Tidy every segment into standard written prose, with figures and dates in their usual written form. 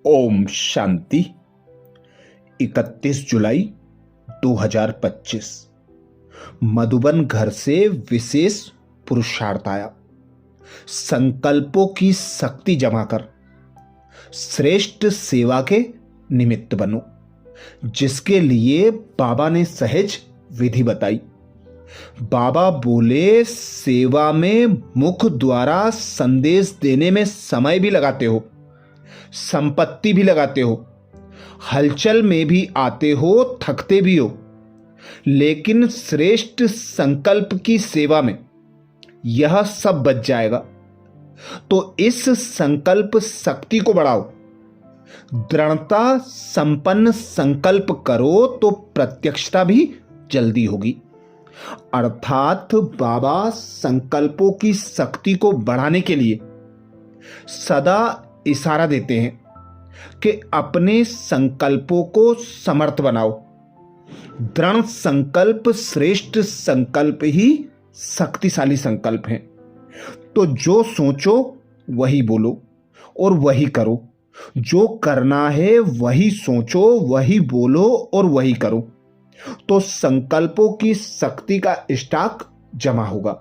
ओम शांति। 31 जुलाई 2025 मधुबन घर से विशेष पुरुषार्थ आया। संकल्पों की शक्ति जमा कर श्रेष्ठ सेवा के निमित्त बनो, जिसके लिए बाबा ने सहज विधि बताई। बाबा बोले, सेवा में मुख द्वारा संदेश देने में समय भी लगाते हो, संपत्ति भी लगाते हो, हलचल में भी आते हो, थकते भी हो, लेकिन श्रेष्ठ संकल्प की सेवा में यह सब बच जाएगा। तो इस संकल्प शक्ति को बढ़ाओ, दृढ़ता संपन्न संकल्प करो तो प्रत्यक्षता भी जल्दी होगी। अर्थात बाबा संकल्पों की शक्ति को बढ़ाने के लिए सदा इशारा देते हैं कि अपने संकल्पों को समर्थ बनाओ। दृढ़ संकल्प श्रेष्ठ संकल्प ही शक्तिशाली संकल्प हैं। तो जो सोचो वही बोलो और वही करो, जो करना है वही सोचो, वही बोलो और वही करो, तो संकल्पों की शक्ति का स्टॉक जमा होगा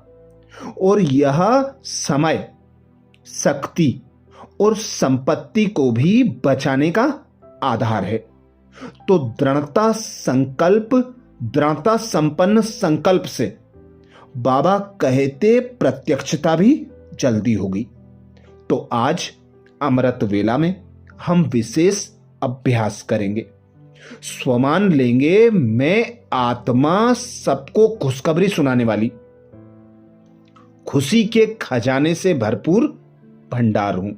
और यह समय, शक्ति और संपत्ति को भी बचाने का आधार है। तो दृढ़ता संपन्न संकल्प से बाबा कहते प्रत्यक्षता भी जल्दी होगी। तो आज अमृत वेला में हम विशेष अभ्यास करेंगे। स्वमान लेंगे, मैं आत्मा सबको खुशखबरी सुनाने वाली, खुशी के खजाने से भरपूर भंडार हूं।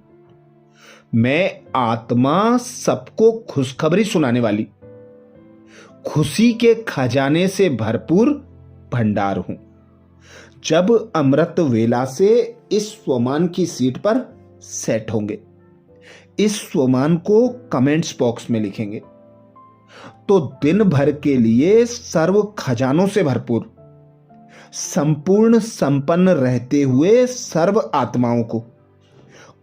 मैं आत्मा सबको खुशखबरी सुनाने वाली, खुशी के खजाने से भरपूर भंडार हूं। जब अमृत वेला से इस स्वमान की सीट पर सेट होंगे, इस स्वमान को कमेंट्स बॉक्स में लिखेंगे, तो दिन भर के लिए सर्व खजानों से भरपूर, संपूर्ण संपन्न रहते हुए सर्व आत्माओं को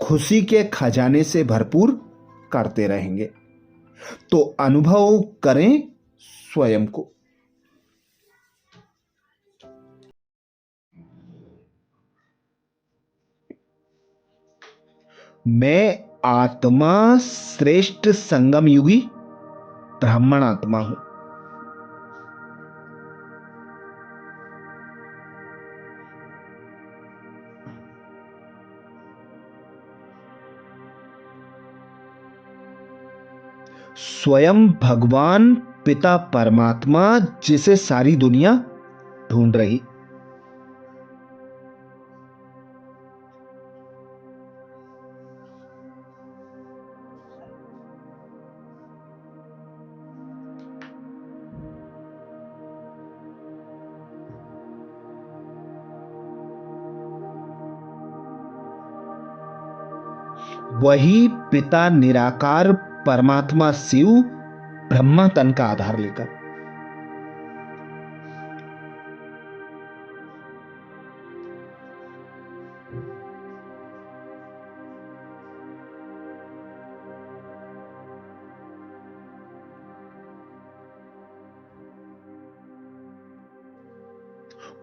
खुशी के खजाने से भरपूर करते रहेंगे। तो अनुभव करें स्वयं को। मैं आत्मा श्रेष्ठ संगम युगी ब्राह्मण आत्मा हूं। स्वयं भगवान पिता परमात्मा, जिसे सारी दुनिया ढूंढ रही। वही पिता निराकार परमात्मा शिव ब्रह्मा तन का आधार लेकर।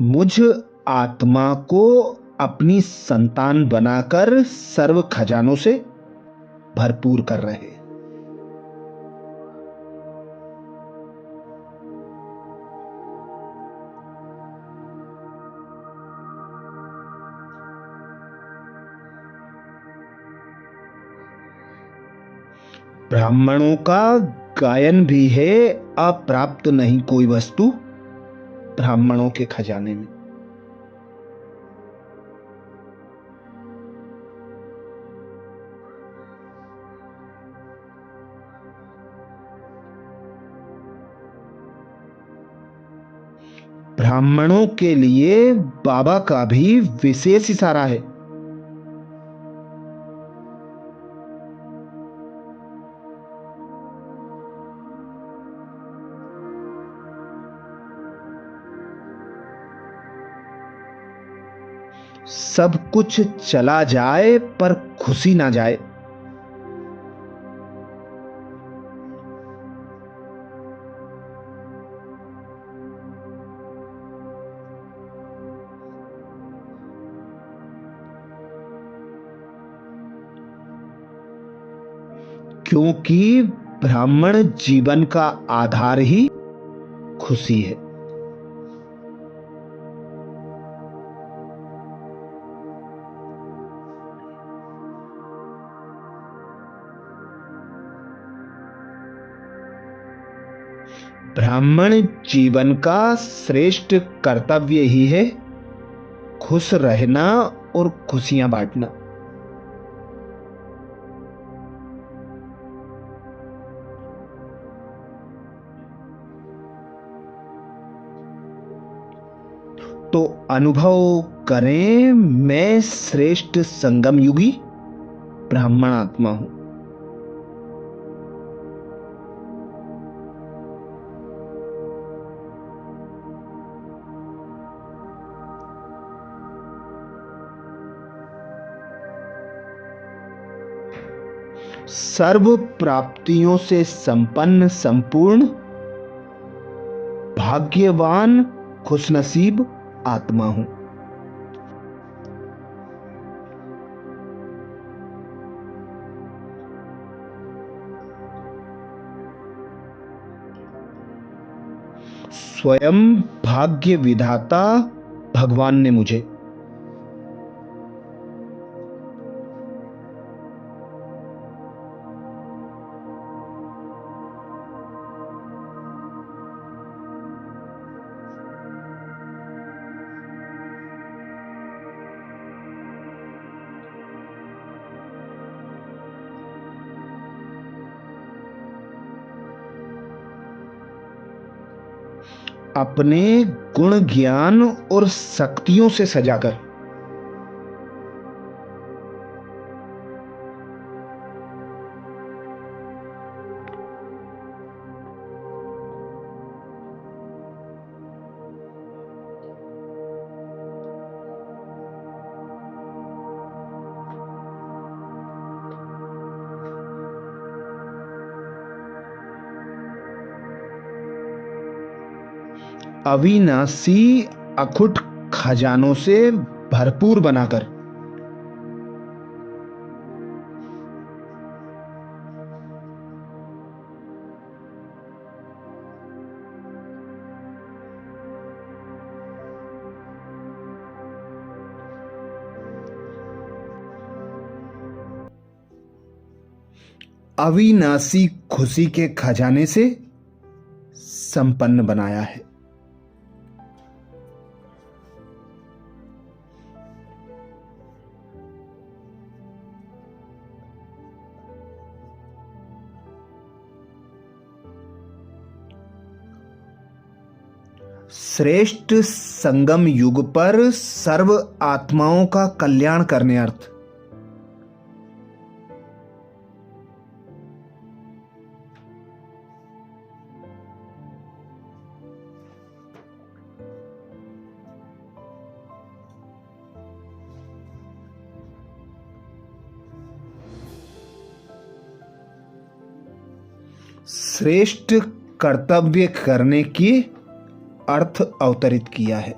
मुझ आत्मा को अपनी संतान बनाकर सर्व खजानों से भरपूर कर रहे। ब्राह्मणों का गायन भी है, अप्राप्त नहीं कोई वस्तु ब्राह्मणों के खजाने में। ब्राह्मणों के लिए बाबा का भी विशेष इशारा है। सब कुछ चला जाए पर खुशी ना जाए। क्योंकि ब्राह्मण जीवन का आधार ही खुशी है। ब्राह्मण जीवन का श्रेष्ठ कर्तव्य ही है खुश रहना और खुशियां बांटना। तो अनुभव करें, मैं श्रेष्ठ संगम युगी ब्राह्मण आत्मा हूं। सर्व प्राप्तियों से संपन्न, संपूर्ण, भाग्यवान, खुशनसीब आत्मा हूं। स्वयं भाग्य विधाता भगवान ने मुझे अपने गुण, ज्ञान और शक्तियों से सजाकर अविनाशी अखुट खजानों से भरपूर बनाकर अविनाशी खुशी के खजाने से संपन्न बनाया है। श्रेष्ठ संगम युग पर सर्व आत्माओं का कल्याण करने अर्थ श्रेष्ठ कर्तव्य करने की अर्थ अवतरित किया है।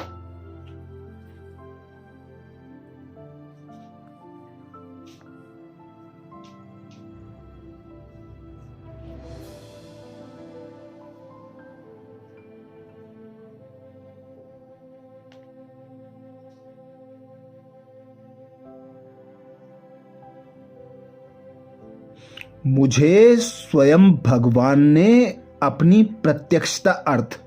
मुझे स्वयं भगवान ने अपनी प्रत्यक्षता अर्थ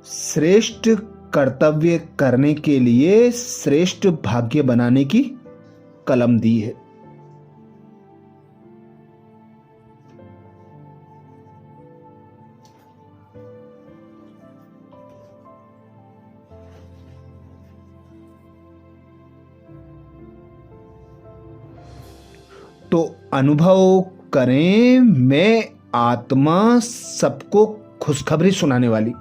श्रेष्ठ कर्तव्य करने के लिए श्रेष्ठ भाग्य बनाने की कलम दी है। तो अनुभव करें, मैं आत्मा सबको खुशखबरी सुनाने वाली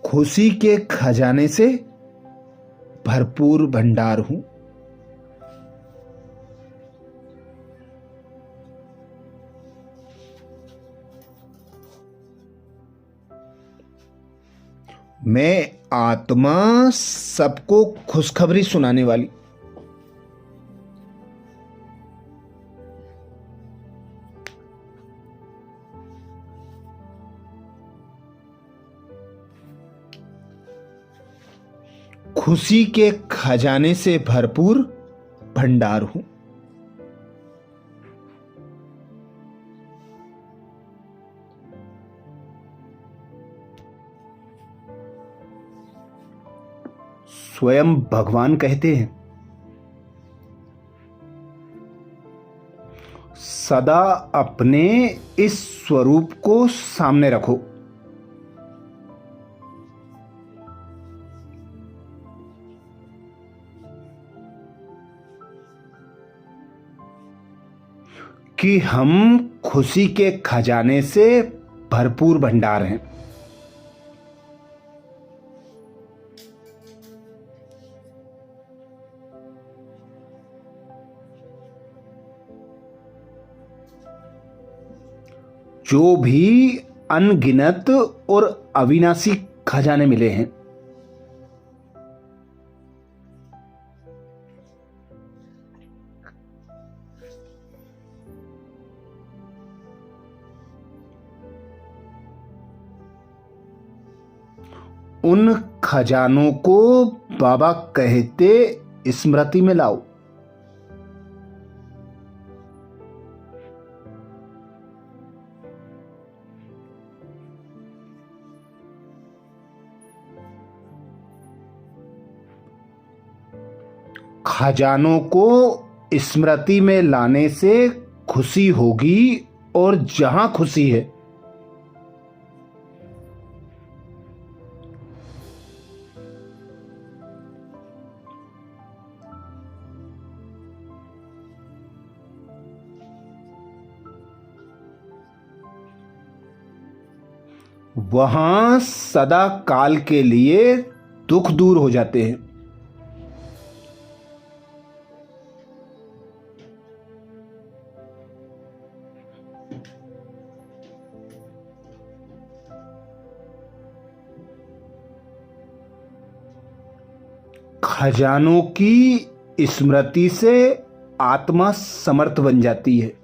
खुशी के खजाने से भरपूर भंडार हूं। मैं आत्मा सबको खुशखबरी सुनाने वाली। खुशी के खजाने से भरपूर भंडार हूं। स्वयं भगवान कहते हैं, सदा अपने इस स्वरूप को सामने रखो। कि हम खुशी के खजाने से भरपूर भंडार हैं। जो भी अनगिनत और अविनाशी खजाने मिले हैं, उन खजानों को बाबा कहते स्मृति में लाओ। खजानों को स्मृति में लाने से खुशी होगी, और जहां खुशी है वहां सदा काल के लिए दुख दूर हो जाते हैं। खजानों की स्मृति से आत्मा समर्थ बन जाती है।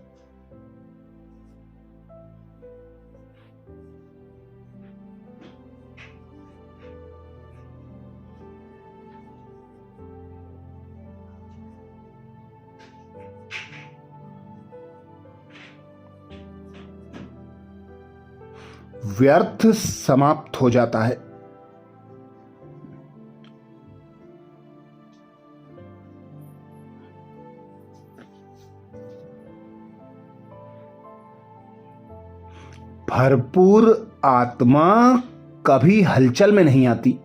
व्यर्थ समाप्त हो जाता है। भरपूर आत्मा कभी हलचल में नहीं आती।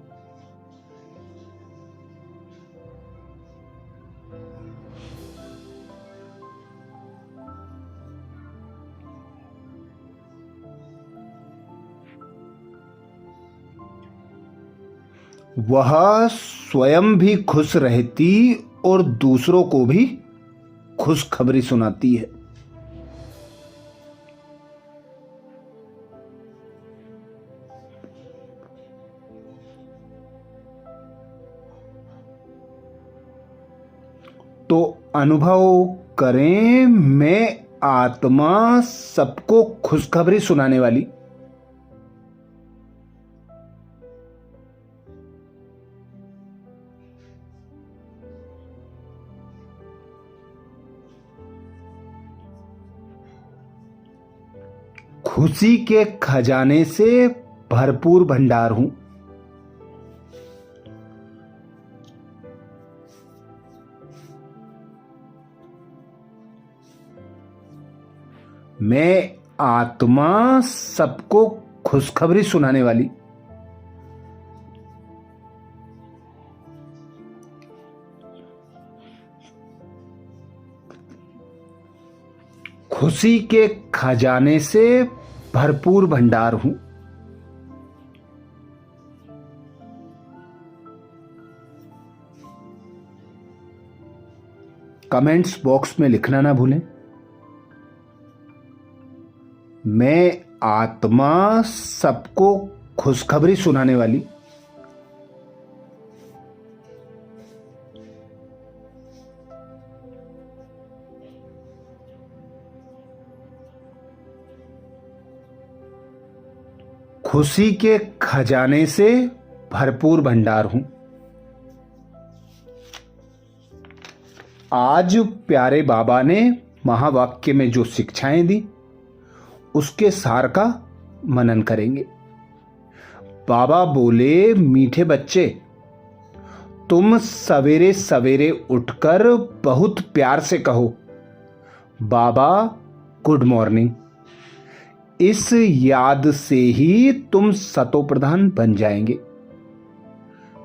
वह स्वयं भी खुश रहती और दूसरों को भी खुशखबरी सुनाती है। तो अनुभव करें, मैं आत्मा सबको खुशखबरी सुनाने वाली। खुशी के खजाने से भरपूर भंडार हूं। मैं आत्मा सबको खुशखबरी सुनाने वाली। खुशी के खजाने से भरपूर भंडार हूं। कमेंट्स बॉक्स में लिखना ना भूलें। मैं आत्मा सबको खुशखबरी सुनाने वाली खुशी के खजाने से भरपूर भंडार हूं। आज प्यारे बाबा ने महावाक्य में जो शिक्षाएं दी उसके सार का मनन करेंगे। बाबा बोले, मीठे बच्चे, तुम सवेरे सवेरे उठकर बहुत प्यार से कहो, बाबा गुड मॉर्निंग। इस याद से ही तुम सतोप्रधान बन जाएंगे।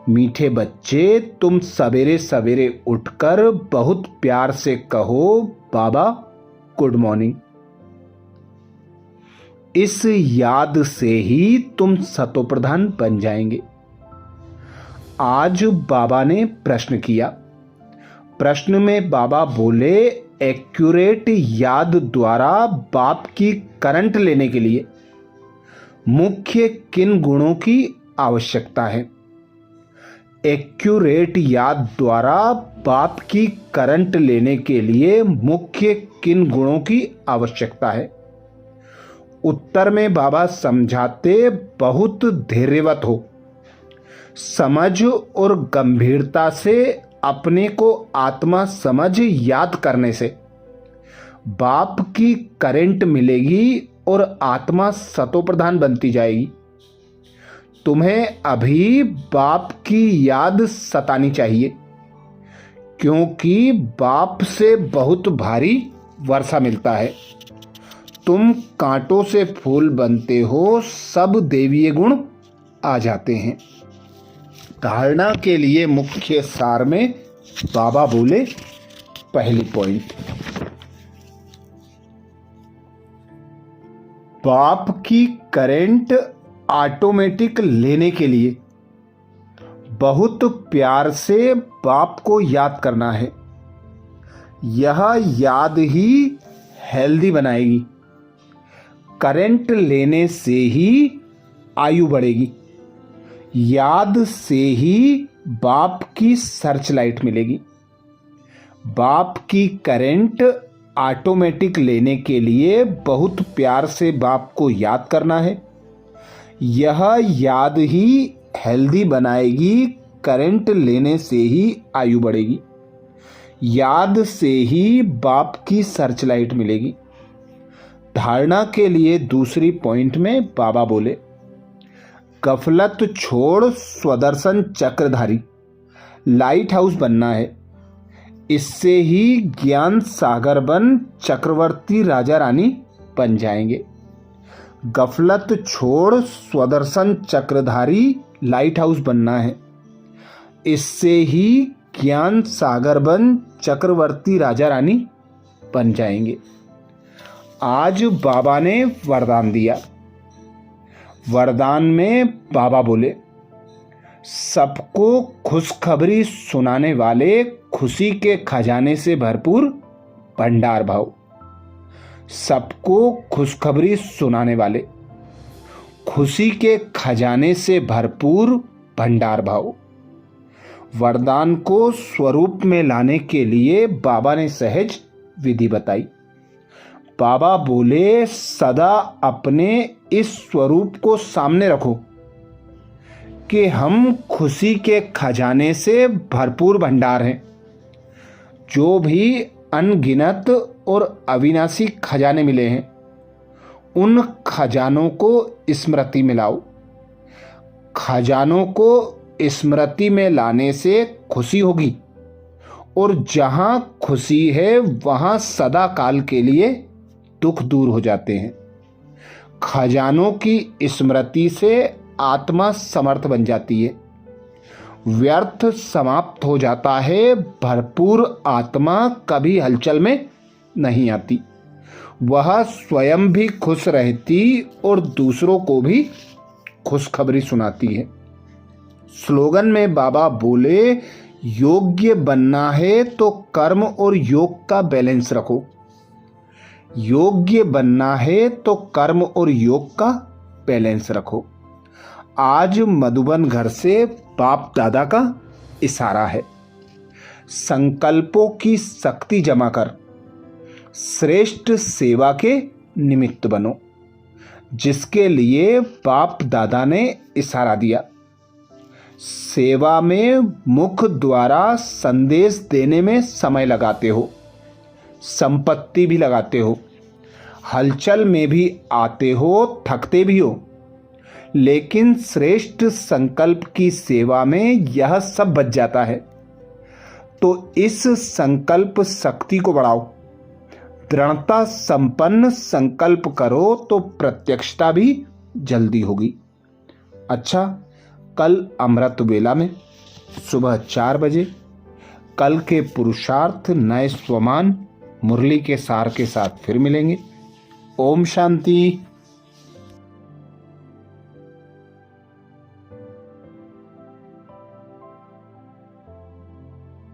मीठे बच्चे, तुम सवेरे सवेरे उठकर बहुत प्यार से कहो, बाबा गुड मॉर्निंग। इस याद से ही तुम सतोप्रधान बन जाएंगे। आज बाबा ने प्रश्न किया। प्रश्न में बाबा बोले, एक्यूरेट याद द्वारा बाप की करंट लेने के लिए मुख्य किन गुणों की आवश्यकता है? एक्यूरेट याद द्वारा बाप की करंट लेने के लिए मुख्य किन गुणों की आवश्यकता है? उत्तर में बाबा समझाते, बहुत धैर्यवत हो, समझ और गंभीरता से अपने को आत्मा समझ याद करने से बाप की करंट मिलेगी और आत्मा सतोप्रधान बनती जाएगी। तुम्हें अभी बाप की याद सतानी चाहिए, क्योंकि बाप से बहुत भारी वर्षा मिलता है। तुम कांटों से फूल बनते हो, सब देवीय गुण आ जाते हैं। धारणा के लिए मुख्य सार में बाबा बोले, पहली पॉइंट, बाप की करंट ऑटोमेटिक लेने के लिए बहुत प्यार से बाप को याद करना है। यह याद ही हेल्दी बनाएगी। करंट लेने से ही आयु बढ़ेगी। याद से ही बाप की सर्च लाइट मिलेगी। बाप की करंट ऑटोमेटिक लेने के लिए बहुत प्यार से बाप को याद करना है। यह याद ही हेल्दी बनाएगी। करंट लेने से ही आयु बढ़ेगी। याद से ही बाप की सर्च लाइट मिलेगी। धारणा के लिए दूसरी पॉइंट में बाबा बोले, गफलत छोड़ स्वदर्शन चक्रधारी लाइट हाउस बनना है। इससे ही ज्ञान सागर बन चक्रवर्ती राजा रानी बन जाएंगे। गफलत छोड़ स्वदर्शन चक्रधारी लाइट हाउस बनना है। इससे ही ज्ञान सागर बन चक्रवर्ती राजा रानी बन जाएंगे। आज बाबा ने वरदान दिया। वरदान में बाबा बोले, सबको खुशखबरी सुनाने वाले खुशी के खजाने से भरपूर भंडार भाव। सबको खुशखबरी सुनाने वाले खुशी के खजाने से भरपूर भंडार भाव। वरदान को स्वरूप में लाने के लिए बाबा ने सहज विधि बताई। बाबा बोले, सदा अपने इस स्वरूप को सामने रखो कि हम खुशी के खजाने से भरपूर भंडार हैं। जो भी अनगिनत और अविनाशी खजाने मिले हैं, उन खजानों को स्मृति में लाओ। खजानों को स्मृति में लाने से खुशी होगी, और जहां खुशी है वहां सदा काल के लिए दुख दूर हो जाते हैं। खजानों की स्मृति से आत्मा समर्थ बन जाती है। व्यर्थ समाप्त हो जाता है। भरपूर आत्मा कभी हलचल में नहीं आती। वह स्वयं भी खुश रहती और दूसरों को भी खुशखबरी सुनाती है। स्लोगन में बाबा बोले, योग्य बनना है तो कर्म और योग का बैलेंस रखो। योग्य बनना है तो कर्म और योग का बैलेंस रखो। आज मधुबन घर से बाप दादा का इशारा है। संकल्पों की शक्ति जमा कर श्रेष्ठ सेवा के निमित्त बनो, जिसके लिए बाप दादा ने इशारा दिया। सेवा में मुख द्वारा संदेश देने में समय लगाते हो, संपत्ति भी लगाते हो, हलचल में भी आते हो, थकते भी हो, लेकिन श्रेष्ठ संकल्प की सेवा में यह सब बच जाता है। तो इस संकल्प शक्ति को बढ़ाओ, दृढ़ता संपन्न संकल्प करो तो प्रत्यक्षता भी जल्दी होगी। अच्छा, कल अमृत वेला में सुबह 4 बजे कल के पुरुषार्थ नए स्वमान मुरली के सार के साथ फिर मिलेंगे। ओम शांति।